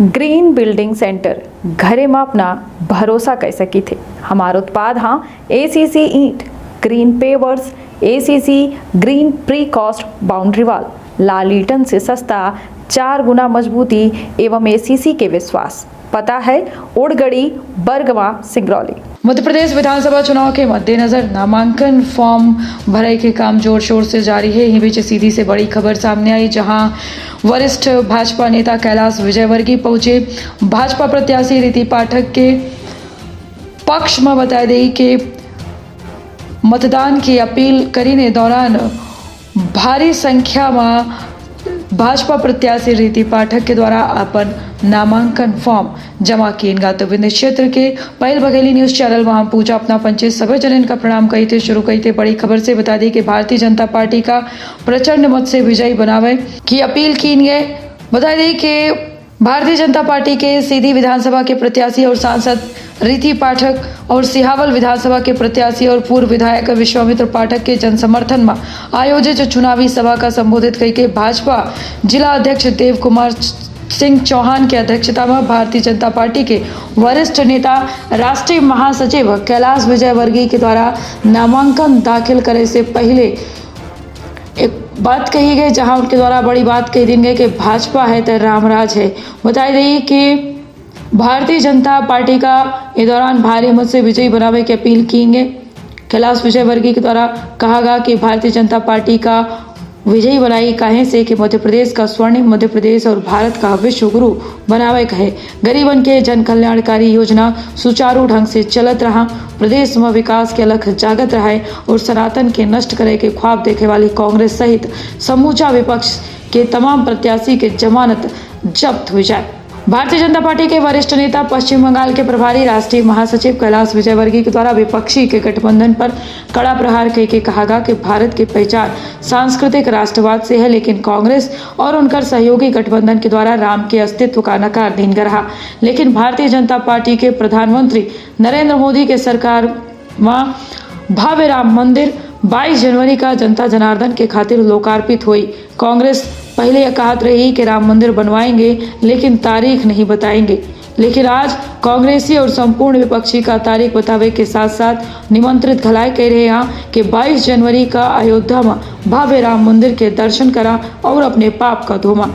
Green building centre घरे में अपना भरोसा कर सकी थे। हमारा उत्पाद हाँ ACC ईंट, green pavers, ACC green precast boundary wall, लाल ईटन से सस्ता, 4 गुना मजबूती एवं ACC के विश्वास। पता है ओड़गड़ी, बरगवा, सिंगरौली। मध्य प्रदेश विधानसभा चुनाव के मद्देनजर नामांकन फॉर्म भराई के काम जोर शोर से जारी है। यहीं बीच सीधी से बड़ी खबर सामने आई, जहां वरिष्ठ भाजपा नेता कैलाश विजयवर्गीय पहुंचे। भाजपा प्रत्याशी रीति पाठक के पक्ष में बता दें कि मतदान की अपील करने दौरान भारी संख्या में भाजपा प्रत्याशी रीति पाठक के द्वारा अपन नामांकन फॉर्म जमा किए गए। तो विंध्य क्षेत्र के पहल बघेली न्यूज चैनल वहां पूजा अपना पंचे सभी जन का प्रणाम कही थे। शुरू कही थे बड़ी खबर से बता दी कि भारतीय जनता पार्टी का प्रचंड मत से विजयी बनावे की अपील की गई। बता दी कि भारतीय जनता पार्टी के सीधी विधानसभा के प्रत्याशी और सांसद रीति पाठक और सिहावल विधानसभा के प्रत्याशी और पूर्व विधायक विश्वामित्र पाठक के जनसमर्थन में आयोजित चुनावी सभा का संबोधित करके भाजपा जिला अध्यक्ष देव कुमार सिंह चौहान की अध्यक्षता में भारतीय जनता पार्टी के वरिष्ठ नेता राष्ट्रीय महासचिव कैलाश विजयवर्गीय के द्वारा नामांकन दाखिल करने से पहले एक बात कही गई, जहां उनके द्वारा बड़ी बात कही दी गई कि भाजपा है तो रामराज है। बताई गई कि भारतीय जनता पार्टी का इस दौरान भारी मत से विजयी बनावे की अपील की गई। कैलाश विजयवर्गीय के द्वारा कहा गया कि भारतीय जनता पार्टी का विजयी बनाई कहे से कि मध्य प्रदेश का स्वर्णिम मध्य प्रदेश और भारत का विश्व गुरु बनावे कहे। गरीबन के जन कल्याणकारी योजना सुचारू ढंग से चलत रहा, प्रदेश में विकास के अलख जागत रहे और सनातन के नष्ट करे के ख्वाब देखे वाली कांग्रेस सहित समूचा विपक्ष के तमाम प्रत्याशी के जमानत जब्त हो जाए। भारतीय जनता पार्टी के वरिष्ठ नेता पश्चिम बंगाल के प्रभारी राष्ट्रीय महासचिव कैलाश विजयवर्गीय के द्वारा विपक्षी के गठबंधन पर कड़ा प्रहार करके कहा गया कि भारत की पहचान सांस्कृतिक राष्ट्रवाद से है, लेकिन कांग्रेस और उनका सहयोगी गठबंधन के द्वारा राम के अस्तित्व का नकार दिन रहा। लेकिन भारतीय जनता पार्टी के प्रधानमंत्री नरेंद्र मोदी के सरकार में भव्य राम मंदिर 22 जनवरी का जनता जनार्दन के खातिर लोकार्पित हुई। कांग्रेस पहले यह कहत रही कि राम मंदिर बनवाएंगे लेकिन तारीख नहीं बताएंगे, लेकिन आज कांग्रेसी और संपूर्ण विपक्षी का तारीख बतावे के साथ साथ निमंत्रित घलाय कह रहे हैं कि 22 जनवरी का अयोध्या में भव्य राम मंदिर के दर्शन करा और अपने पाप का धोमा।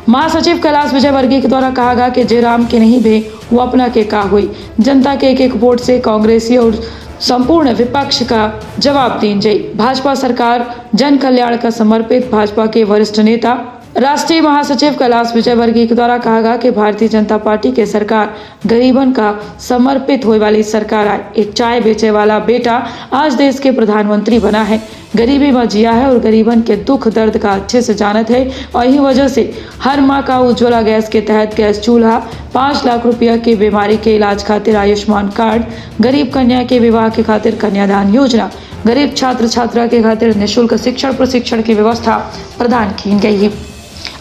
महासचिव कैलाश विजयवर्गीय के द्वारा कहा गया कि जे राम के नहीं भे वो अपना के का हुई। जनता के एक वोट से कांग्रेसी और संपूर्ण विपक्ष का जवाब दी जाए। भाजपा सरकार जन कल्याण का समर्पित भाजपा के वरिष्ठ नेता राष्ट्रीय महासचिव कैलाश विजयवर्गीय के द्वारा कहा गया कि भारतीय जनता पार्टी के सरकार गरीबन का समर्पित होने वाली सरकार है। एक चाय बेचे वाला बेटा आज देश के प्रधानमंत्री बना है, गरीबी में जिया है और गरीबन के दुख दर्द का अच्छे से जानत है और यही वजह से हर माह का उज्ज्वला गैस के तहत गैस चूल्हा, 5 लाख रुपया की बीमारी के इलाज खातिर आयुष्मान कार्ड, गरीब कन्या के विवाह के खातिर कन्यादान योजना, गरीब छात्र छात्रा के खातिर निःशुल्क शिक्षण प्रशिक्षण की व्यवस्था प्रदान की गई है।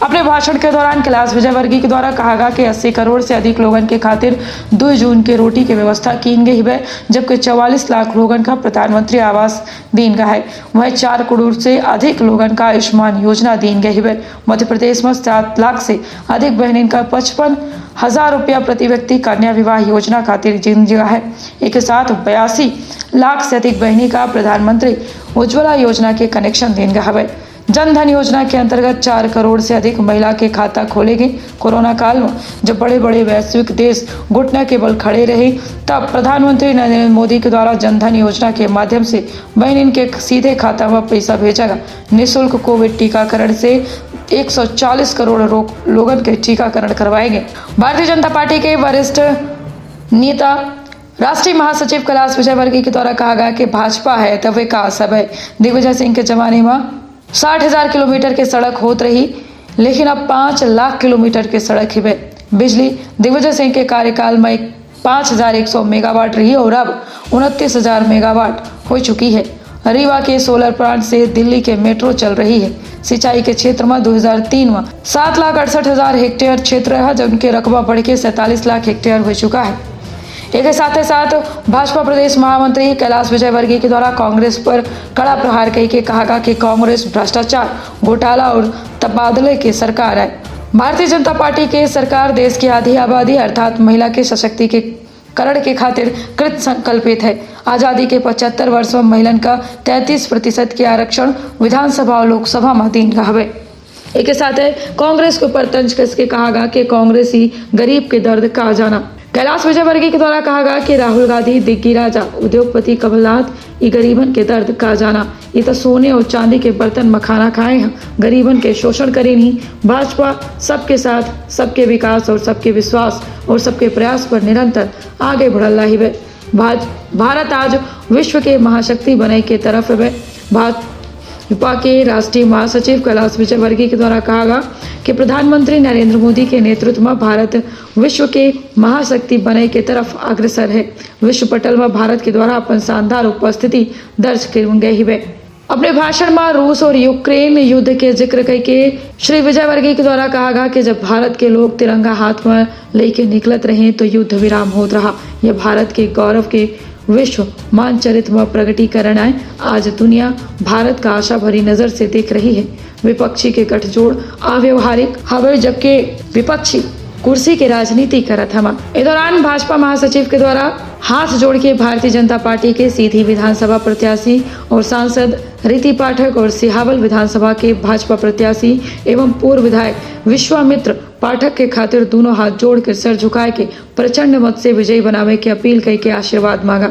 अपने भाषण के दौरान कैलाश विजयवर्गीय के द्वारा कहा गया कि 80 करोड़ से अधिक लोगों के खातिर 2 जून के रोटी की व्यवस्था की गई है, जबकि 44 लाख लोगों का प्रधानमंत्री आवास दीन गया है। वह 4 करोड़ से अधिक लोगों का आयुष्मान योजना दीन गई है। मध्य प्रदेश में 7 लाख से अधिक बहनिन का 55,000 रुपया प्रति व्यक्ति कन्या विवाह योजना खातिर जीन गया है। एक साथ 82 लाख से अधिक बहनी का प्रधानमंत्री उज्ज्वला योजना के कनेक्शन दीन गया है। जन धन योजना के अंतर्गत 4 करोड़ से अधिक महिला के खाता खोलेंगे। कोरोना काल में जब बड़े बड़े वैश्विक देश घुटने के बल खड़े रहे, तब प्रधानमंत्री नरेंद्र मोदी के द्वारा जन धन योजना के माध्यम से बहन के सीधे खाता में पैसा भेजेगा। निःशुल्क कोविड टीकाकरण से 140 करोड़ लोगों के टीकाकरण करवाएंगे। भारतीय जनता पार्टी के वरिष्ठ नेता राष्ट्रीय महासचिव कैलाश विजयवर्गीय के द्वारा कहा गया कि भाजपा है तो विकास सब है। दिग्विजय सिंह के जमाने में 60,000 किलोमीटर की सड़क होत रही, लेकिन अब 5 लाख किलोमीटर की सड़क है। बिजली दिग्विजय सिंह के कार्यकाल में 5,100 मेगावाट रही और अब 29,000 मेगावाट हो चुकी है। रीवा के सोलर प्लांट से दिल्ली के मेट्रो चल रही है। सिंचाई के क्षेत्र में 2003 में 7,68,000 हेक्टेयर क्षेत्र है, जब उनके रकबा बढ़ के 47 लाख हेक्टेयर हो चुका है। एक साथ ही साथ भाजपा प्रदेश महामंत्री कैलाश विजयवर्गीय के द्वारा कांग्रेस पर कड़ा प्रहार करके कहा गया कि कांग्रेस भ्रष्टाचार, घोटाला और तबादले की सरकार है। भारतीय जनता पार्टी के सरकार देश की आधी आबादी अर्थात महिला के सशक्तिकरण के खातिर कृत संकल्पित है। आजादी के 75 वर्षों में महिलन का 33% के आरक्षण विधानसभा और लोकसभा में दिन हवे। एक साथ कांग्रेस के ऊपर तंज कस के कहा गया कि कांग्रेस ही गरीब के दर्द का जाना। कैलाश विजयवर्गीय के द्वारा कहा गया कि राहुल गांधी दिग्गी राजा उद्योगपति कमलनाथ ये गरीबन के दर्द का जाना। ये तो सोने और चांदी के बर्तन में खाना खाए हैं, गरीबन के शोषण करे नहीं। भाजपा सबके साथ, सबके विकास और सबके विश्वास और सबके प्रयास पर निरंतर आगे बढ़ रही है। भारत आज विश्व के महाशक्ति बने के तरफ है। भाजपा के राष्ट्रीय महासचिव कैलाश विजयवर्गीय के द्वारा कहा गया कि प्रधानमंत्री नरेंद्र मोदी के नेतृत्व में भारत विश्व के महाशक्ति बने के तरफ अग्रसर है। विश्व पटल में भारत के द्वारा अपन शानदार उपस्थिति दर्ज की गई है। अपने भाषण में रूस और यूक्रेन युद्ध के जिक्र करके श्री विजयवर्गीय के द्वारा कहा गया कि जब भारत के लोग तिरंगा हाथ में लेके निकलत रहे तो युद्ध विराम होता रहा। यह भारत के गौरव के विश्व मानचित्र में प्रकटीकरण है। आज दुनिया भारत का आशा भरी नजर से देख रही है। विपक्षी के गठजोड़ अव्यवहारिक हवे, जबकि विपक्षी कुर्सी की राजनीति करत हमा। इस दौरान भाजपा महासचिव के द्वारा हाथ जोड़ के भारतीय जनता पार्टी के सीधी विधानसभा प्रत्याशी और सांसद रीति पाठक और सिहावल विधानसभा के भाजपा प्रत्याशी एवं पूर्व विधायक विश्वामित्र पाठक के खातिर दोनों हाथ जोड़ कर सर झुकाए के प्रचंड मत से विजयी बनावे की अपील करके आशीर्वाद मांगा।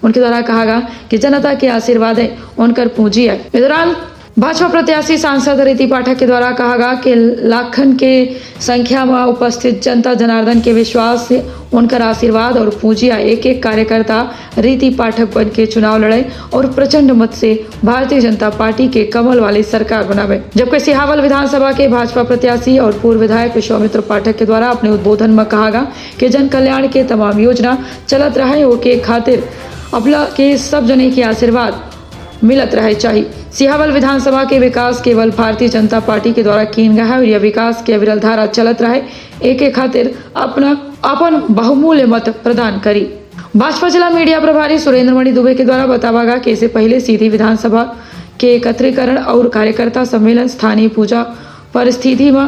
उनके द्वारा कहा गया कि जनता के आशीर्वाद है उनकर पूंजी है। इस दौरान भाजपा प्रत्याशी सांसद रीति पाठक के द्वारा कहा गया कि लाखन के संख्या में उपस्थित जनता जनार्दन के विश्वास से उनकर आशीर्वाद और पूंजिया एक एक कार्यकर्ता रीति पाठक बन के चुनाव लड़े और प्रचंड मत से भारतीय जनता पार्टी के कमल वाली सरकार बनावे। जबकि सिहावल विधानसभा के भाजपा प्रत्याशी और पूर्व विधायक विश्वामित्र पाठक के द्वारा अपने उद्बोधन में कहा गया कि जन कल्याण के तमाम योजना चलत रहे के खातिर अपना के सब जने के आशीर्वाद मिलत रहे चाहिए। सिहावल विधानसभा के विकास केवल भारतीय जनता पार्टी के द्वारा किया गया है और यह विकास की अविरल धारा चलत रहे एक खातिर अपन बहुमूल्य मत प्रदान करी। भाजपा जिला मीडिया प्रभारी सुरेंद्र मणि दुबे के द्वारा बतावा गया कि इससे पहले सीधी विधानसभा के एकत्रीकरण और कार्यकर्ता सम्मेलन स्थानीय पूजा परिस्थिति में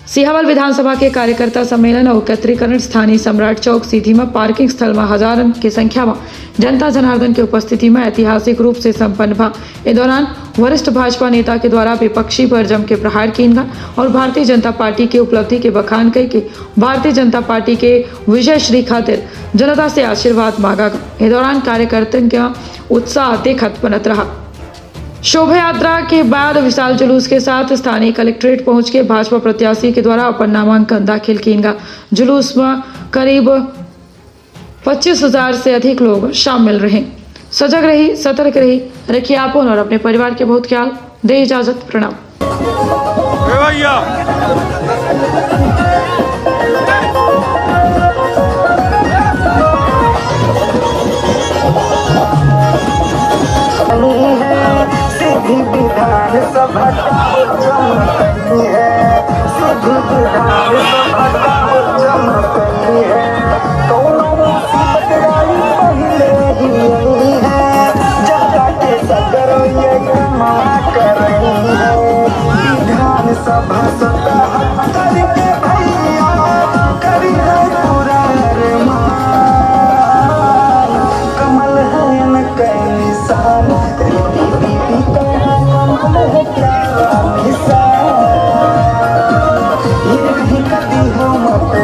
सिहावल विधानसभा के कार्यकर्ता सम्मेलन और एकत्रीकरण स्थानीय सम्राट चौक सीधी में पार्किंग स्थल में हजारों की संख्या में जनता जनार्दन की उपस्थिति में ऐतिहासिक रूप से संपन्न हुआ। इस दौरान वरिष्ठ भाजपा नेता के द्वारा विपक्षी पर जम के प्रहार किया और भारतीय जनता पार्टी की उपलब्धि के बखान करके भारतीय जनता पार्टी के विजय श्री खातिर जनता से आशीर्वाद मांगा गया। इस दौरान कार्यकर्ताओं का उत्साह देखत बनत रहा। शोभा यात्रा के बाद विशाल जुलूस के साथ स्थानीय कलेक्ट्रेट पहुंच के भाजपा प्रत्याशी के द्वारा अपन नामांकन दाखिल किया। जुलूस में करीब 25,000 से अधिक लोग शामिल रहे। सजग रही, सतर्क रही, रखिए आपन और अपने परिवार के बहुत ख्याल। दे इजाजत, प्रणाम। विधानसभा चमकनी है, सिद्ध विधानसभा चमकनी है। कौनो मुसीबत आई पहले ही यही है, जनता के सदर ये कमा कर रही है। विधानसभा सतह करके भैया करी है पूरा अरमान। कमल है न कई निशान, दीदी कमल है क्या निशान। ये भी कभी हो मत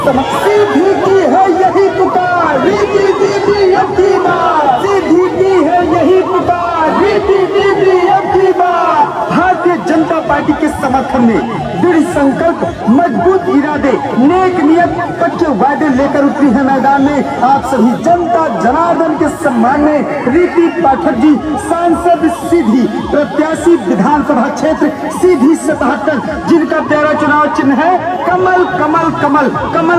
सीधी की है यही पुकार, रीति दीदी अब की बात, सीधी की है यही पुकार, रीति दीदी अब की बात। भारतीय जनता पार्टी के समर्थन में दृढ़ संकल्प, मजबूत इरादे, नेक नियत, पक्के वादे लेकर उतरी है मैदान में आप सभी जनता जनार्दन के सम्मान में रीति पाठक जी, सांसद सीधी, प्रत्याशी विधानसभा क्षेत्र सीधी 77, जिनका प्यारा चुनाव चिन्ह है कमल कमल कमल कमल।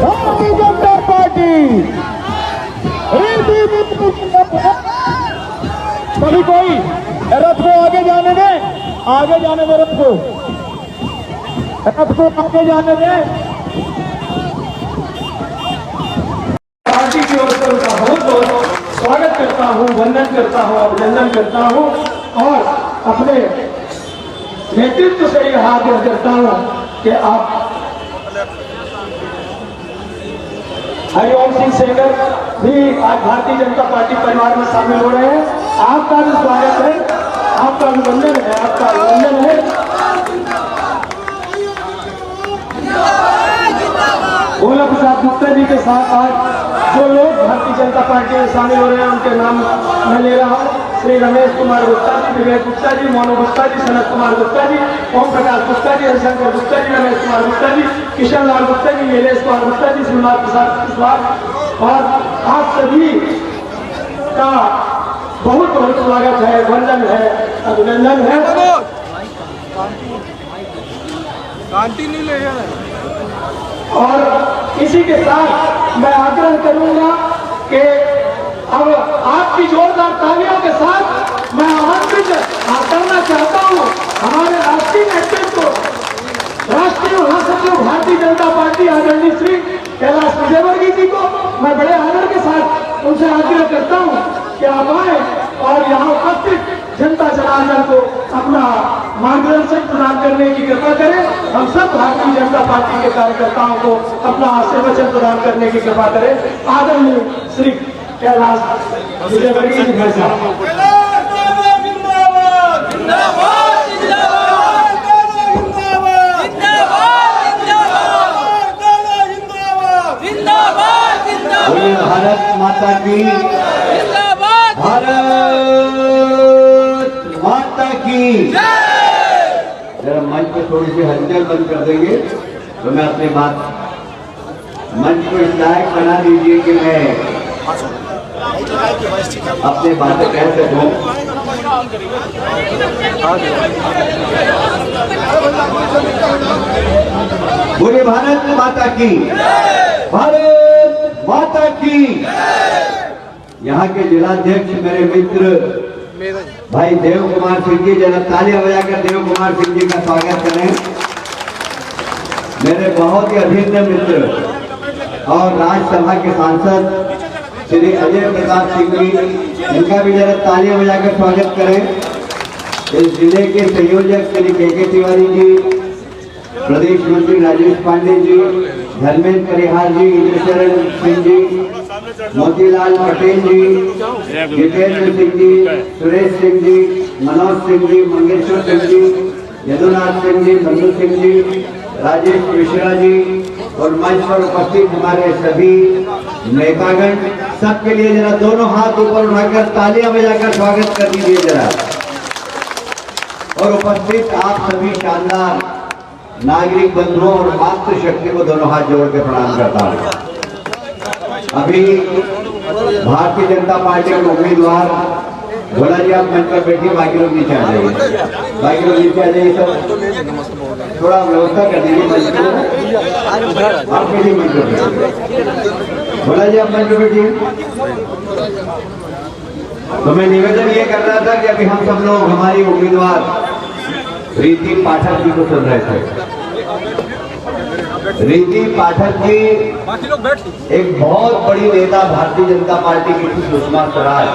भारतीय जनता पार्टी सभी कोई रथ को आगे जाने दे, आगे जाने दे रथ को आगे जाने दे। पार्टी की ओर से उनका बहुत बहुत स्वागत करता हूँ, वंदन करता हूँ, अभिनंदन करता हूँ और अपने नेतृत्व से यह आग्रह करता हूँ कि आप हरिओम सिंह सेंगर भी आज भारतीय जनता पार्टी परिवार में शामिल हो रहे हैं। आपका भी स्वागत है, आपका अभिनंदन है, आपका अभिनंदन है। भोला प्रसाद गुप्ता जी के साथ आज जो लोग भारतीय जनता पार्टी में शामिल हो रहे हैं उनके नाम मैं ले रहा हूँ। श्री रमेश कुमार गुप्ता जी, विवेक गुप्ता जी, मोनू गुप्ता जी, सनत कुमार गुप्ता जी, ओम प्रकाश गुप्ता जी, हरिशंकर गुप्ता जी, रमेश कुमार गुप्ता जी, किशन लाल गुप्ता जी, नीलेश कुमार गुप्ता जी, श्रीमान प्रसाद कुशवाहा और आप सभी का बहुत बहुत स्वागत है, वंदन है, अभिनंदन है। और इसी के साथ मैं आग्रह करूंगा कि अब आपकी जोरदार तालियों के साथ मैं आमंत्रित करना चाहता हूं हमारे राष्ट्रीय नेतृत्व को, राष्ट्रीय महासचिव भारतीय जनता पार्टी आदरणीय श्री कैलाश विजयवर्गीय जी को मैं बड़े आदर के साथ उनसे आग्रह करता हूं कि आप आए और यहाँ उपस्थित जनता जनार्दन को अपना मार्गदर्शन प्रदान करने की कृपा करें। हम सब भारतीय जनता पार्टी के कार्यकर्ताओं को अपना आशीर्वचन प्रदान करने की कृपा करें। आदरणीय श्री कैलाश विजयवर्गीय जी भाई साहब। भारत माता की, भारत माता की। जरा मंच पे थोड़ी सी हलचल बंद कर देंगे तो मैं अपनी बात मंच को इस लायक बना दीजिए कि मैं अपनी बातें कह सकूं। बोलिए भारत माता की, भारत माता की। यहाँ के जिलाध्यक्ष मेरे मित्र भाई देव कुमार सिंह जी, जरा तालियां बजाकर देव कुमार सिंह जी का स्वागत करें। मेरे बहुत ही अभिन्न मित्र और राज्यसभा के सांसद श्री अजय प्रताप सिंह जी, इनका भी जरा तालियां बजाकर स्वागत करें। इस जिले के संयोजक श्री के तिवारी जी, प्रदेश मंत्री राजेश पांडे जी, धर्मेंद्र परिहार जी, इंद्रशरण सिंह जी, मोतीलाल पटेल जी, जितेंद्र सिंह जी, सुरेश सिंह जी, मनोज सिंह जी, मंगेश्वर सिंह जी, यदुनाथ सिंह जी, बंधु सिंह जी, राजेश मिश्रा जी और मंच पर उपस्थित हमारे सभी नेतागण, सबके लिए जरा दोनों हाथ ऊपर उठाकर तालियां बजाकर स्वागत कर दीजिए जरा। और उपस्थित आप सभी शानदार नागरिक बंधुओं और मातृशक्ति को दोनों हाथ जोड़ के प्रणाम करता हूँ। अभी भारतीय जनता पार्टी के उम्मीदवार भोला जी आप मंच पर बैठिए, बाकी लोग नीचे आ जाइए, बाकी लोग नीचे आ जाइए। सब थोड़ा व्यवस्था कर दीजिए मंच को, आप बैठिए मंच पर बैठिए। भोला जी आप मंच पर बैठिए। तो मैं निवेदन ये कर रहा था कि अभी हम सब लोग हमारी उम्मीदवार रीति पाठक जी को सुन रहे थे। रीति पाठक जी एक बहुत बड़ी नेता भारतीय जनता पार्टी की थी, सुषमा स्वराज।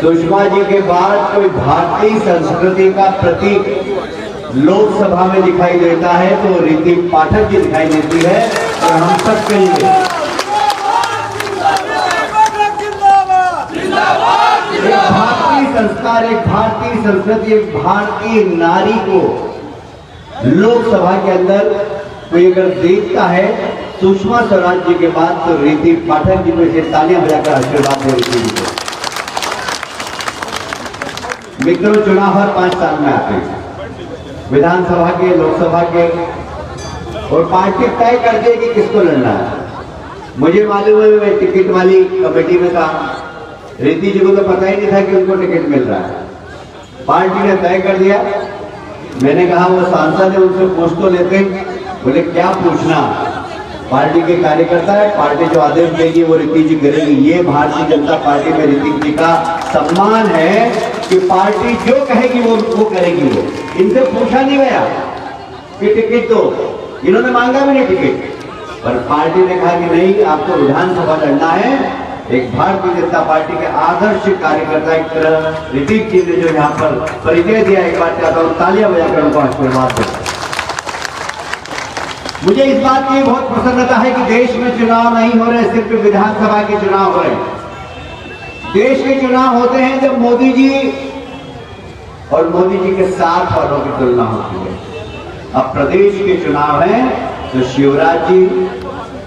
सुषमा जी के बाद कोई भारतीय संस्कृति का प्रतीक लोकसभा में दिखाई देता है तो रीति पाठक जी दिखाई देती है। और हम सब के लिए एक भारतीय संस्कार, एक भारतीय संस्कृति, एक भारतीय नारी को लोकसभा के अंदर कोई अगर देखता है सुषमा स्वराज जी के बाद तो रीति पाठक जी को इसे तालियां बजाकर आशीर्वाद दे रही थी। मित्रों, चुनाव हर 5 साल में आते हैं, विधानसभा के, लोकसभा के, और पार्टी तय करती है कि किसको लड़ना है। मुझे मालूम है मैं टिकट वाली कमेटी में था, रीति जी को तो पता ही नहीं था कि उनको टिकट मिल रहा है। पार्टी ने तय कर दिया। मैंने कहा वो सांसद है उनसे पूछ तो लेते। बोले क्या पूछना, पार्टी के कार्यकर्ता है, पार्टी जो आदेश देगी वो रीति जी करेगी। ये भारतीय जनता पार्टी में रीति जी का सम्मान है कि पार्टी जो कहेगी वो करेगी। वो इनसे पूछा नहीं गया कि टिकट दो, इन्होंने मांगा भी नहीं टिकट, पर पार्टी ने कहा कि नहीं आपको विधानसभा लड़ना है। एक भारतीय जनता पार्टी के आदर्श कार्यकर्ता एक तरह ऋतिक जी ने जो यहाँ पर परिचय दिया, एक बार चाहता हूँ तालियां बजाकर उनको आशीर्वाद दें। मुझे इस बात की बहुत प्रसन्नता है कि देश में चुनाव नहीं हो रहे, सिर्फ विधानसभा के चुनाव हो रहे। देश के चुनाव होते हैं जब मोदी जी और मोदी जी के साथ वालों की तुलना होती है। अब प्रदेश के चुनाव हैं तो शिवराज जी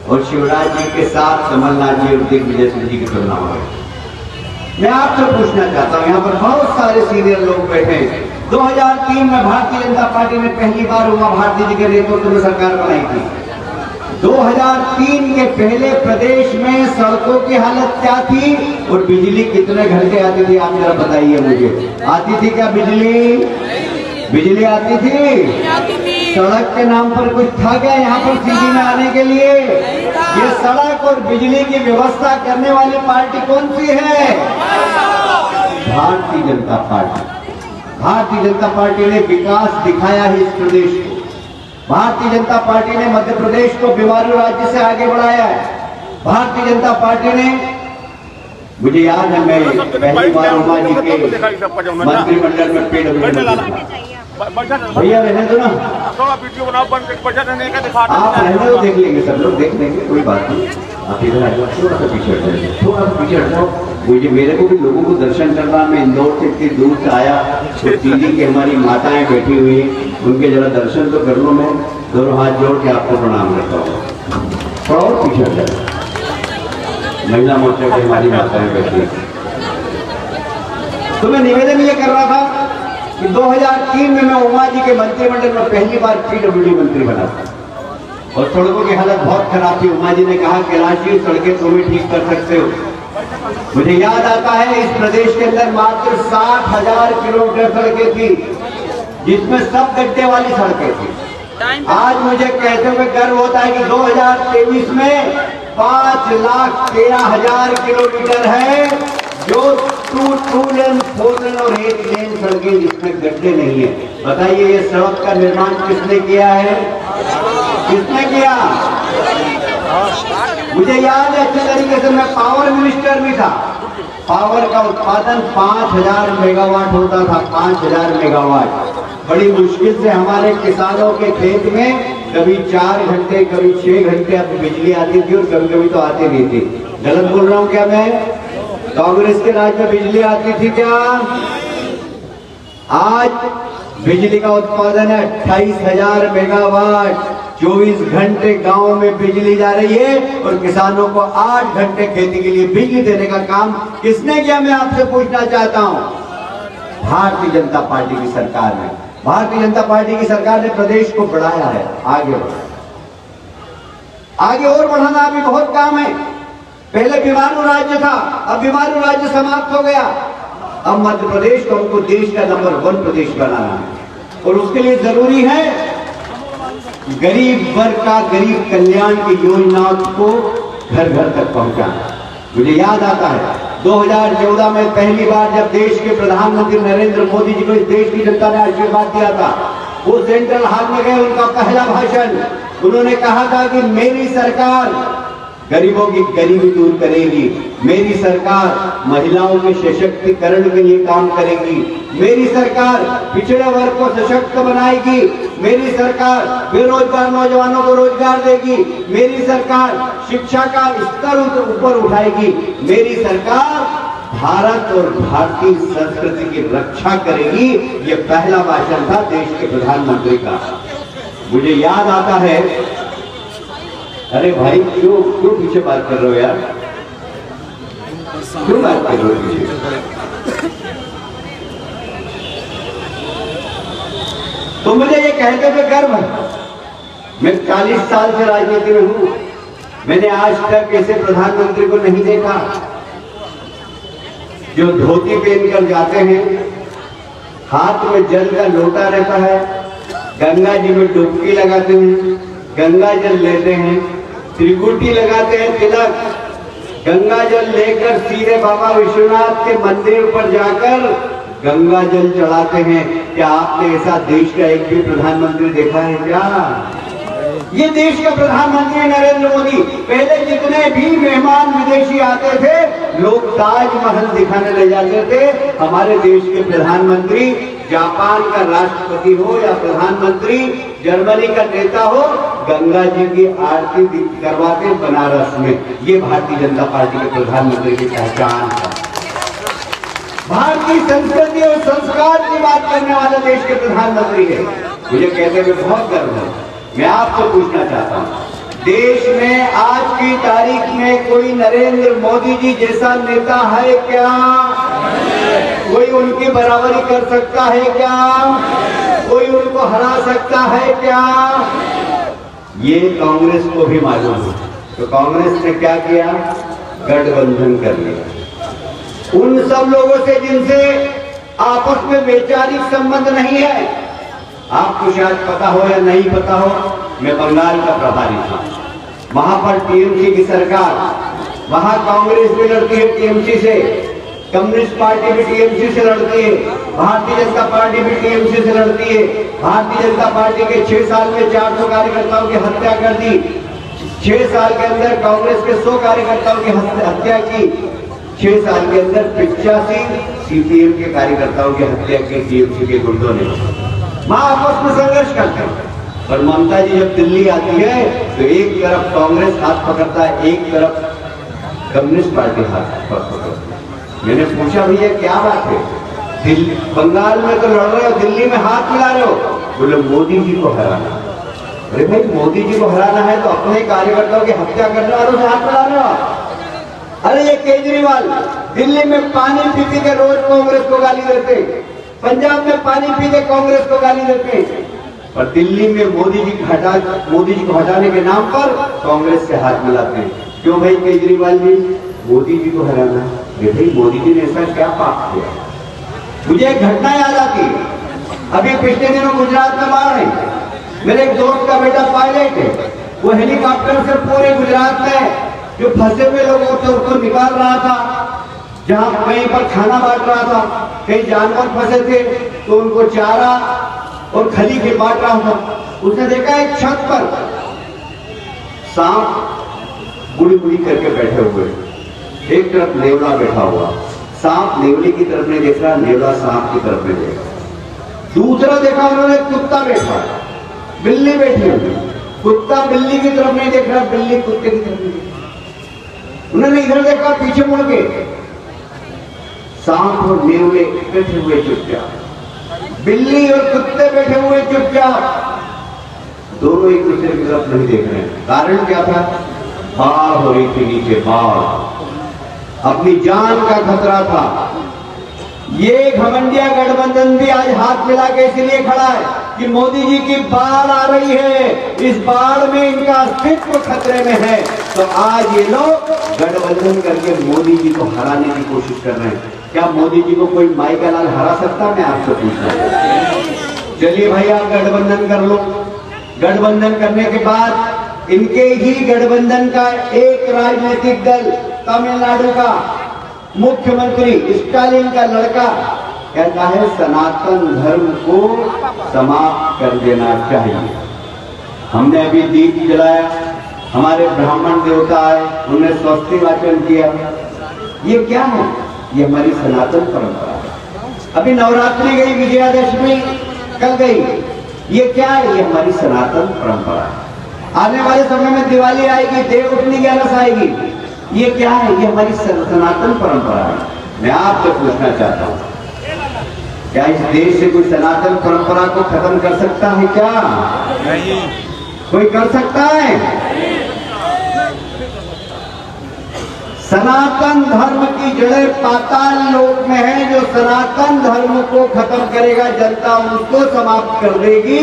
और शिवराज जी के साथ कमलनाथ जी और दिग्विजय सिंह जी की तुलना हो रही। मैं आपसे पूछना चाहता हूं, यहाँ पर बहुत सारे सीनियर लोग बैठे हैं। 2003 में भारतीय जनता पार्टी ने पहली बार उमा भारती जी के नेतृत्व में सरकार बनाई थी। 2003 के पहले प्रदेश में सड़कों की हालत क्या थी और बिजली कितने घंटे आती थी, आप जरा बताइए मुझे। आती थी क्या बिजली? बिजली आती थी? सड़क के नाम पर कुछ था क्या यहाँ पर सिटी में आने के लिए? ये सड़क और बिजली की व्यवस्था करने वाली पार्टी कौन सी है? भारतीय जनता पार्टी। भारतीय जनता पार्टी ने विकास दिखाया है इस प्रदेश को। भारतीय जनता पार्टी ने मध्य प्रदेश को बीमारू राज्य से आगे बढ़ाया है। भारतीय जनता पार्टी ने, मुझे याद है मैं पहली बार उमा जी के मंत्रिमंडल में पेड़ भैया रहने दो ना, आप रहने दो, देख लेंगे सब लोग, देख लेंगे, कोई बात नहीं। आप इधर आ जाओ, थोड़ा सा पीछे हट जाइए, थोड़ा सा पीछे हट जाओ। मुझे मेरे को भी लोगों को दर्शन करना, मैं इंदौर से इतनी दूर से आया तो दीदी की हमारी माताएं बैठी हुई, उनके जरा दर्शन तो कर लो। मैं दोनों हाथ जोड़ के आपको प्रणाम करता हूँ। थोड़ा और पीछे हट जाए, महिला मोर्चा की हमारी माताएं बैठी। तो मैं निवेदन ये कर रहा था कि 2003 में मैं उमा जी के मंत्रिमंडल में पहली बार पीडब्ल्यूडी मंत्री बना था और सड़कों की हालत बहुत खराब थी। उमा जी ने कहा कि राष्ट्रीय सड़कें तुम ही ठीक कर सकते हो। मुझे याद आता है इस प्रदेश के अंदर मात्र 60,000 किलोमीटर सड़कें थी, जिसमें सब गड्ढे वाली सड़कें थी। आज मुझे कहते हुए गर्व होता है कि 2023 में 5,13,000 किलोमीटर है जो टू लेन, 4 लेन और 8 लेन सड़कें जिसमें गड्ढे नहीं है। बताइए ये सड़क का निर्माण किसने किया है? किसने किया? मुझे याद है अच्छे तरीके से, मैं पावर मिनिस्टर भी था। पावर का उत्पादन 5,000 मेगावाट होता था, 5,000 मेगावाट। बड़ी मुश्किल से हमारे किसानों के खेत में कभी 4 घंटे, कभी 6 घंटे अब बिजली आती थी और कभी कभी तो आती नहीं थी। गलत बोल रहा हूँ क्या मैं? कांग्रेस के राज में बिजली आती थी क्या? आज बिजली का उत्पादन है 28,000 मेगावाट। 24 घंटे गांव में बिजली जा रही है और किसानों को 8 घंटे खेती के लिए बिजली देने का काम किसने किया? मैं आपसे पूछना चाहता हूं। भारतीय जनता पार्टी की सरकार में भारतीय जनता पार्टी की सरकार ने प्रदेश को बढ़ाया है, आगे बढ़ाया, आगे और बढ़ाना अभी बहुत काम है। पहले बीमारू राज्य था, अब बीमारू राज्य समाप्त हो गया। अब मध्य प्रदेश को हमको देश का नंबर 1 प्रदेश बनाना है और उसके लिए जरूरी है गरीब वर्ग का गरीब कल्याण की योजनाओं को घर घर तक पहुंचाना। मुझे याद आता है 2014 में पहली बार जब देश के प्रधानमंत्री नरेंद्र मोदी जी को इस देश की जनता ने आशीर्वाद दिया था, वो सेंट्रल हॉल में गए, उनका पहला भाषण, उन्होंने कहा था कि मेरी सरकार गरीबों की गरीबी दूर करेगी, मेरी सरकार महिलाओं के सशक्तिकरण के लिए काम करेगी, मेरी सरकार पिछड़े वर्ग को सशक्त बनाएगी, मेरी सरकार बेरोजगार नौजवानों को रोजगार देगी, मेरी सरकार शिक्षा का स्तर ऊपर उठाएगी, मेरी सरकार भारत और भारतीय संस्कृति की रक्षा करेगी। ये पहला भाषण था देश के प्रधानमंत्री का। मुझे याद आता है, अरे भाई क्यों पीछे बात कर रहे हो यार, क्यों बात कर रहे हो पीछे? तो मुझे ये कहते हुए गर्व है, मैं 40 साल से राजनीति में हूं, मैंने आज तक ऐसे प्रधानमंत्री को नहीं देखा जो धोती पहनकर जाते हैं, हाथ में जल का लोटा रहता है, गंगा जी में डुबकी लगाते हैं, गंगा जल लेते हैं, त्रिकुटी लगाते हैं, तिलक, गंगा जल लेकर सीधे बाबा विश्वनाथ के मंदिर पर जाकर गंगा जल चढ़ाते हैं। क्या आपने ऐसा देश का एक भी प्रधानमंत्री देखा है क्या? ये देश का प्रधानमंत्री नरेंद्र मोदी। पहले जितने भी मेहमान विदेशी आते थे, लोग ताजमहल दिखाने ले जाते थे। हमारे देश के प्रधानमंत्री जापान का राष्ट्रपति हो या प्रधानमंत्री जर्मनी का नेता हो, गंगा जी की आरती करवाते बनारस में। ये भारतीय जनता पार्टी के प्रधानमंत्री की पहचान है। भारतीय संस्कृति और संस्कार की बात करने वाला देश के प्रधानमंत्री है। मुझे कहते हुए बहुत गर्व है। मैं आपसे पूछना चाहता हूँ, देश में आज की तारीख में कोई नरेंद्र मोदी जी जैसा नेता है क्या? कोई उनकी बराबरी कर सकता है क्या? कोई उनको हरा सकता है क्या? ये कांग्रेस को भी मालूम है। तो कांग्रेस ने क्या किया? गठबंधन कर लिया उन सब लोगों से जिनसे आपस में वैचारिक संबंध नहीं है। आपको शायद पता हो या नहीं पता हो, मैं बंगाल का प्रभारी था, वहां पर टीएमसी की सरकार, वहां कांग्रेस भी लड़ती है टीएमसी से, कम्युनिस्ट पार्टी भी टीएमसी से लड़ती है, भारतीय जनता पार्टी भी टीएमसी से लड़ती है। भारतीय जनता पार्टी के 6 साल में 400 कार्यकर्ताओं की हत्या कर दी। 6 साल के अंदर कांग्रेस के 100 कार्यकर्ताओं की हत्या की। 6 साल के अंदर 85 सीपीएम के कार्यकर्ताओं की हत्या की टीएमसी के गुंडों ने। वहां आपस में संघर्ष करते हैं। पर ममता जी जब दिल्ली आती है तो एक तरफ कांग्रेस हाथ पकड़ता है, एक तरफ कम्युनिस्ट पार्टी हाथ पकड़ती है। मैंने पूछा भैया क्या बात है, दिल्ली बंगाल में तो लड़ रहे हो, दिल्ली में हाथ मिला रहे हो? बोले मोदी जी को हराना। अरे भाई मोदी जी को हराना है तो अपने कार्यकर्ताओं की हत्या करने वालों से हाथ मिला रहे हो? अरे ये केजरीवाल दिल्ली में पानी पी के रोज कांग्रेस को गाली देते, पंजाब में पानी पी के कांग्रेस को गाली देते, और दिल्ली में मोदी जी को हटाने के नाम पर कांग्रेस से हाथ मिलाते हैं। क्यों भाई केजरीवाल जी? मोदी जी को हराना है। भाई मोदी जी ने ऐसा क्या पाप किया? मुझे एक घटना याद आती है। अभी पिछले दिनों गुजरात में बाढ़ है। मेरे एक दोस्त का बेटा पायलट है, वो हेलीकॉप्टर से पूरे गुजरात में जो फंसे हुए लोगों थे उसको निकाल रहा था। जहां कहीं पर खाना बांट रहा था, कहीं जानवर फंसे थे तो उनको चारा और खली के बांट रहा था। उसने देखा एक छत पर सांप बुड़ी बुड़ी करके बैठे हुए, एक तरफ नेवला बैठा हुआ, सांप नेवले की तरफ नहीं देख रहा, नेवला सांप की तरफ नहीं देख रहा। दूसरा देखा उन्होंने कुत्ता बैठा, बिल्ली बैठी हुई, कुत्ता बिल्ली की तरफ नहीं देख रहा, बिल्ली कुत्ते की तरफ नहीं देख रहा। उन्होंने इधर देखा, पीछे मुड़ के सांप और नेवले बैठे हुए चुपचाप, बिल्ली और कुत्ते बैठे हुए चुपचाप, दोनों एक दूसरे की तरफ नहीं देख रहे हैं। कारण क्या था? बाढ़ हो रही थी नीचे, बाढ़, अपनी जान का खतरा था। ये घमंडिया गठबंधन भी आज हाथ मिला के इसलिए खड़ा है कि मोदी जी की बाढ़ आ रही है, इस बाढ़ में इनका अस्तित्व खतरे में है। तो आज ये लोग गठबंधन करके मोदी जी को हराने की कोशिश कर रहे हैं। क्या मोदी जी को कोई माई का लाल हरा सकता है? मैं आपसे पूछ रहा हूं। चलिए भाई, आप गठबंधन कर लो। गठबंधन करने के बाद इनके ही गठबंधन का एक राजनीतिक दल तमिलनाडु का मुख्यमंत्री स्टालिन का लड़का कहता है सनातन धर्म को समाप्त कर देना चाहिए। हमने अभी दीप जलाया, हमारे ब्राह्मण देवता आए, उन्होंने स्वस्ति वाचन किया। ये क्या है? ये हमारी सनातन परंपरा है। अभी नवरात्रि गई, विजयादशमी कल गई, ये क्या है? ये हमारी सनातन परंपरा है। आने वाले समय में दिवाली आएगी, देवउठनी ग्यारस आएगी, ये क्या है? ये हमारी सनातन परंपरा है। मैं आपसे पूछना चाहता हूं, क्या इस देश से कोई सनातन परंपरा को खत्म कर सकता है? क्या नहीं कोई कर सकता है? सनातन धर्म की जड़ें पाताल लोक में है। जो सनातन धर्म को खत्म करेगा, जनता उसको समाप्त कर देगी,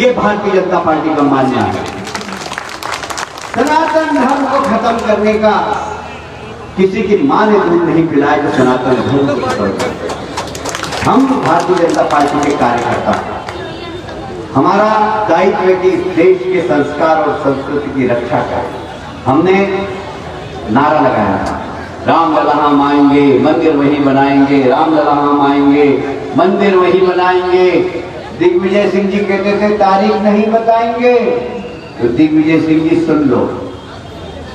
ये भारतीय जनता पार्टी का मानना है। सनातन धर्म को खत्म करने का किसी की मां ने दूध नहीं पिलाया जो सनातन धर्म को खत्म कर। हम भारतीय जनता पार्टी के कार्यकर्ता, हमारा दायित्व है कि इस देश के संस्कार और संस्कृति की रक्षा करें। हमने नारा लगाया था, राम लला हम आएंगे, मंदिर वही बनाएंगे, राम लला हम आएंगे, मंदिर वही बनाएंगे। दिग्विजय सिंह जी कहते थे तारीख नहीं बताएंगे, तो दिग्विजय सिंह जी सुन लो,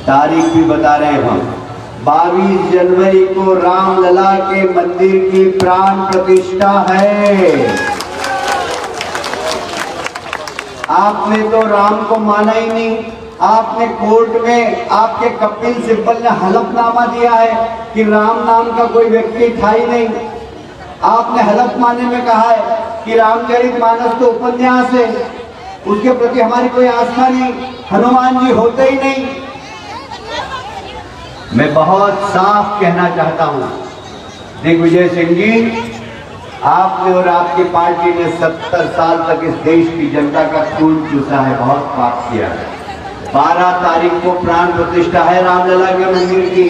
तारीख भी बता रहे हैं हम। 22 जनवरी को रामलला के मंदिर की प्राण प्रतिष्ठा है। आपने तो राम को माना ही नहीं। आपने कोर्ट में, आपके कपिल सिब्बल ने हलफनामा दिया है कि राम नाम का कोई व्यक्ति था ही नहीं। आपने हलफनामे में कहा है कि रामचरितमानस तो उपन्यास है, उसके प्रति हमारी कोई आस्था नहीं, हनुमान जी होते ही नहीं। मैं बहुत साफ कहना चाहता हूं, दिग्विजय सिंह जी, आपने और आपकी पार्टी ने 70 साल तक इस देश की जनता का खून चूसा है, बहुत पाप किया है। 12 तारीख को प्राण प्रतिष्ठा है रामलला के मंदिर की।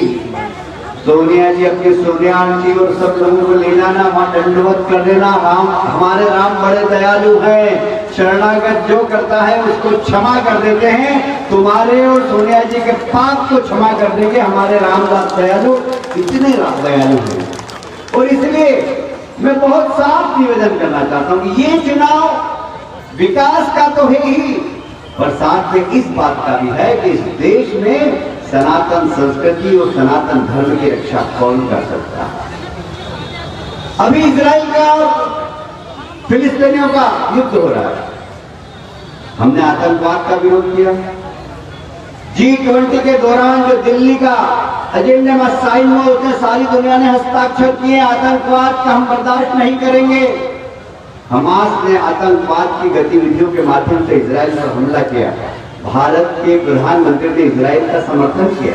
सोनिया जी अपनी सोनिया आंटी और सब लोगों को ले जाना, वहां दंडवत कर देना। राम, हमारे राम बड़े दयालु हैं, शरणागत जो करता है उसको क्षमा कर देते हैं। तुम्हारे और सोनिया जी के पाप को क्षमा कर देंगे हमारे रामदास दयालु, इतने राम दयालु हैं। और इसलिए मैं बहुत साफ निवेदन करना चाहता हूं कि ये चुनाव विकास का तो है ही, पर साथ में इस बात का भी है कि इस देश में सनातन संस्कृति और सनातन धर्म की रक्षा कौन कर सकता है। अभी इजराइल का और फिलिस्तीनियों का युद्ध हो रहा है। हमने आतंकवाद का विरोध किया। G20 के दौरान जो दिल्ली का एजेंडे में साइन हुआ, उसमें सारी दुनिया ने हस्ताक्षर किए। आतंकवाद का हम बर्दाश्त नहीं करेंगे। हमास ने आतंकवाद की गतिविधियों के माध्यम से इजराइल पर हमला किया। भारत के प्रधानमंत्री ने इजराइल का समर्थन किया,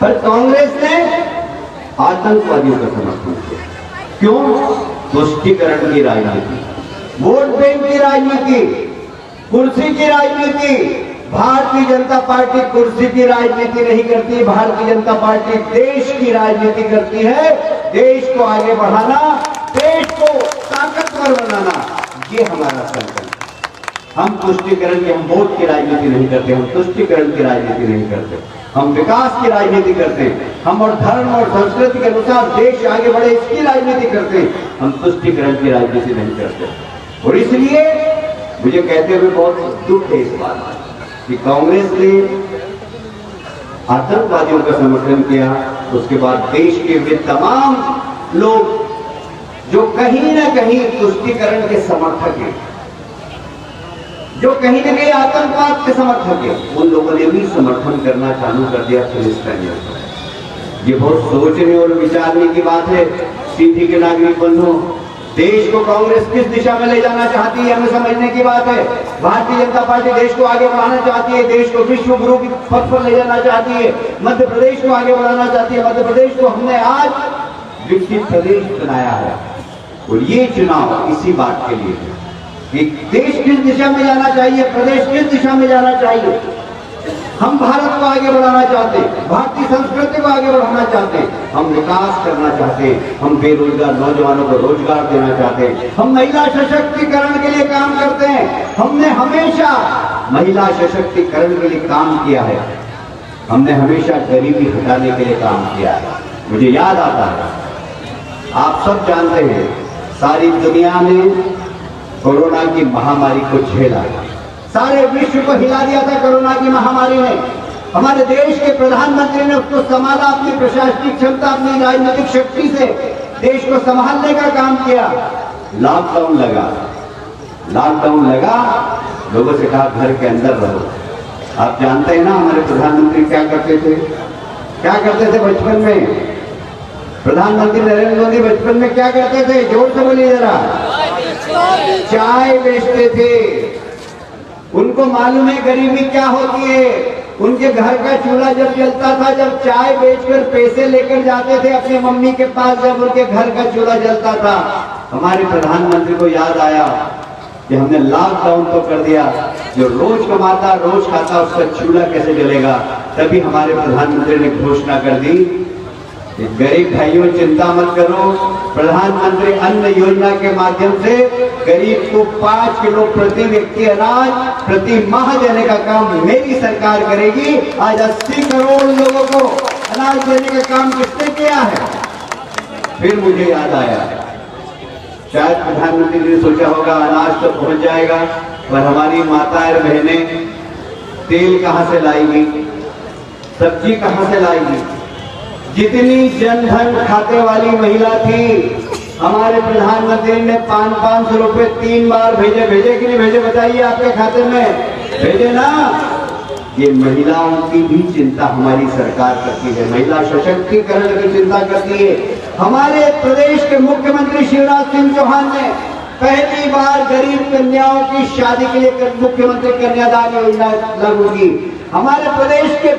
पर कांग्रेस ने आतंकवादियों का समर्थन किया। क्यों? तुष्टीकरण की राजनीति, वोट बैंक की राजनीति, कुर्सी की राजनीति। भारतीय जनता पार्टी कुर्सी की राजनीति नहीं करती। भारतीय जनता पार्टी देश की राजनीति करती है। देश को आगे बढ़ाना, देश को ताकतवर बनाना, ये हमारा संकल्प। हम तुष्टीकरण की, हम वोट की राजनीति नहीं करते, हम तुष्टीकरण की राजनीति नहीं करते, हम विकास की राजनीति करते हैं। हम और धर्म और संस्कृति के अनुसार देश आगे बढ़े, इसकी राजनीति करते हैं। हम तुष्टीकरण की राजनीति नहीं करते। और इसलिए मुझे कहते हुए बहुत दुख है इस बात कि कांग्रेस ने आतंकवादियों का समर्थन किया। उसके बाद देश के वे तमाम लोग जो कहीं ना कहीं तुष्टीकरण के समर्थक हैं, जो कहीं ना कहीं आतंकवाद के समर्थक हैं, उन लोगों ने भी समर्थन करना चालू कर दिया फिलिस्तीनियों को। ये बहुत सोचने और विचारने की बात है। सीधी के नागरिक बंधु, देश को कांग्रेस किस दिशा में ले जाना चाहती है, हमें समझने की बात है। भारतीय जनता पार्टी देश को आगे बढ़ाना चाहती है, देश को विश्व गुरु की पथ पर ले जाना चाहती है, मध्य प्रदेश को आगे बढ़ाना चाहती है। मध्य प्रदेश को हमने आज विकसित प्रदेश बनाया है। और ये चुनाव इसी बात के लिए है कि देश किस दिशा में जाना चाहिए, प्रदेश किस दिशा में जाना चाहिए। हम भारत को आगे बढ़ाना चाहते हैं, भारतीय संस्कृति को आगे बढ़ाना चाहते हैं, हम विकास करना चाहते हैं, हम बेरोजगार नौजवानों को रोजगार देना चाहते हैं, हम महिला सशक्तिकरण के लिए काम करते हैं। हमने हमेशा महिला सशक्तिकरण के लिए काम किया है, हमने हमेशा गरीबी हटाने के लिए काम किया है। मुझे याद आता है, आप सब जानते हैं, सारी दुनिया ने कोरोना की महामारी को झेला, सारे विश्व को हिला दिया था कोरोना की महामारी ने। हमारे देश के प्रधानमंत्री ने उसको संभाला, अपनी प्रशासनिक क्षमता, अपनी राजनीतिक शक्ति से देश को संभालने का काम किया। लॉकडाउन लगा, लोगों से कहा घर के अंदर रहो। आप जानते हैं ना हमारे प्रधानमंत्री क्या करते थे बचपन में। प्रधानमंत्री नरेंद्र मोदी बचपन में क्या करते थे, जोर से बोलिए जरा। चाय बेचते थे। उनको मालूम है गरीबी क्या होती है। उनके घर का चूल्हा जब जलता था, जब चाय बेचकर पैसे लेकर जाते थे अपनी मम्मी के पास, जब उनके घर का चूल्हा जलता था, हमारे प्रधानमंत्री को याद आया कि हमने लॉकडाउन तो कर दिया, जो रोज कमाता रोज खाता उसका चूल्हा कैसे जलेगा। तभी हमारे प्रधानमंत्री ने घोषणा कर दी, गरीब भाइयों चिंता मत करो, प्रधानमंत्री अन्न योजना के माध्यम से गरीब को 5 किलो प्रति व्यक्ति अनाज प्रति माह देने का काम मेरी सरकार करेगी। आज 80 करोड़ लोगों को अनाज देने का काम किसने किया है। फिर मुझे याद आया, शायद प्रधानमंत्री ने सोचा होगा अनाज तो पहुंच जाएगा, पर हमारी माताएं बहनें तेल कहां से लाएगी, सब्जी कहां से लाएगी। जितनी जनधन खाते वाली महिला थी, हमारे प्रधानमंत्री ने 500 रुपए 3 बार भेजे कि नहीं भेजे, बताइए आपके खाते में भेजे ना। ये महिलाओं की भी चिंता हमारी सरकार करती है, महिला सशक्तिकरण की चिंता करती है। हमारे प्रदेश के मुख्यमंत्री शिवराज सिंह चौहान ने पहली बार गरीब कन्याओं की शादी के लिए मुख्यमंत्री कन्यादान योजना लागू की। हमारे प्रदेश के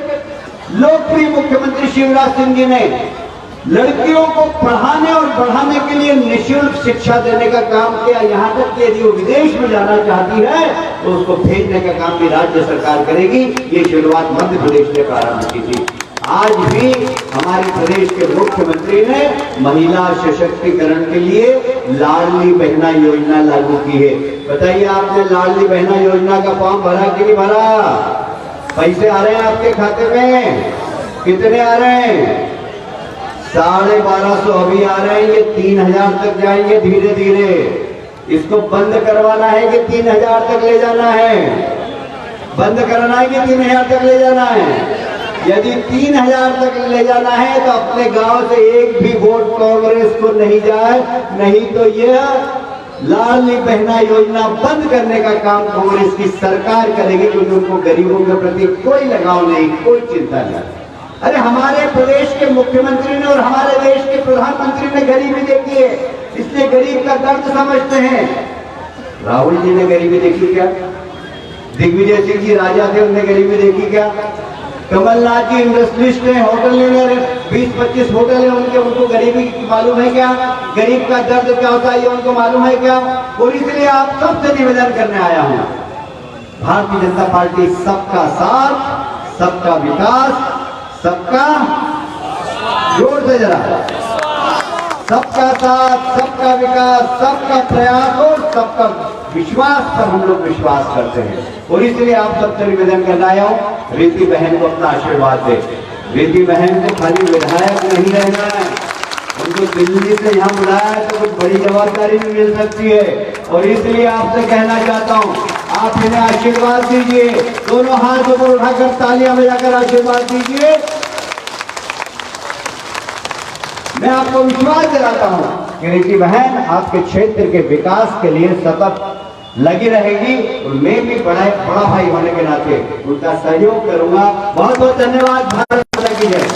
लोकप्रिय मुख्यमंत्री शिवराज सिंह जी ने लड़कियों को पढ़ाने और बढ़ाने के लिए निःशुल्क शिक्षा देने का काम किया। यहाँ तक कि यदि वो विदेश में जाना चाहती है तो उसको भेजने का काम भी राज्य सरकार करेगी। ये शुरुआत मध्य प्रदेश ने प्रारंभ की थी। आज भी हमारे प्रदेश के मुख्यमंत्री ने महिला सशक्तिकरण के लिए लाडली बहना योजना लागू की है। बताइए, आपने लाडली बहना योजना का फॉर्म भरा कि नहीं भरा? पैसे आ रहे हैं आपके खाते में? कितने आ रहे हैं? 1250 अभी आ रहे हैं, ये 3000 तक जाएंगे धीरे धीरे। इसको बंद करवाना है कि 3000 तक ले जाना है? बंद कराना है कि 3000 तक ले जाना है? यदि 3000 तक ले जाना है तो अपने गांव से एक भी वोट कांग्रेस को नहीं जाए, नहीं तो यह लाडली बहना योजना बंद करने का काम कांग्रेस की सरकार करेगी, क्योंकि उनको गरीबों के प्रति कोई लगाव नहीं, कोई चिंता नहीं। अरे हमारे प्रदेश के मुख्यमंत्री ने और हमारे देश के प्रधानमंत्री ने गरीबी देखी है, इसलिए गरीब का दर्द समझते हैं। राहुल जी ने गरीबी देखी क्या? दिग्विजय सिंह जी राजा थे, उन्होंने गरीबी देखी क्या? कमलनाथ जी इंडस्ट्रियलिस्ट हैं, होटल लीडर, 20-25 होटल है उनके, उनको गरीबी मालूम है क्या? गरीब का दर्द क्या होता है ये उनको मालूम है क्या? और इसलिए आप सबसे निवेदन करने आया हूं, भारतीय जनता पार्टी सबका साथ, सबका विकास, सबका, जोर से जरा, सबका साथ, सबका विकास, सबका प्रयास और सबका विश्वास पर हम लोग विश्वास करते हैं। और इसलिए आप सबसे निवेदन करना आया हूं, रीति बहन को अपना आशीर्वाद दे। रीति बहन को खाली विधायक नहीं रहना है, उनको दिल्ली से यहाँ बुलाया है तो कुछ बड़ी जवाबदारी भी मिल सकती है। और इसलिए आपसे कहना चाहता हूँ, आप इन्हें आशीर्वाद दीजिए, दोनों हाथ ऊपर उठाकर तालियां बजाकर आशीर्वाद दीजिए। मैं आपको विश्वास दिलाता हूं कि रीति बहन आपके क्षेत्र के विकास के लिए सतत लगी रहेगी और मैं भी बड़ा भाई होने के नाते उनका सहयोग करूंगा। बहुत बहुत धन्यवाद। भारत माता की जय।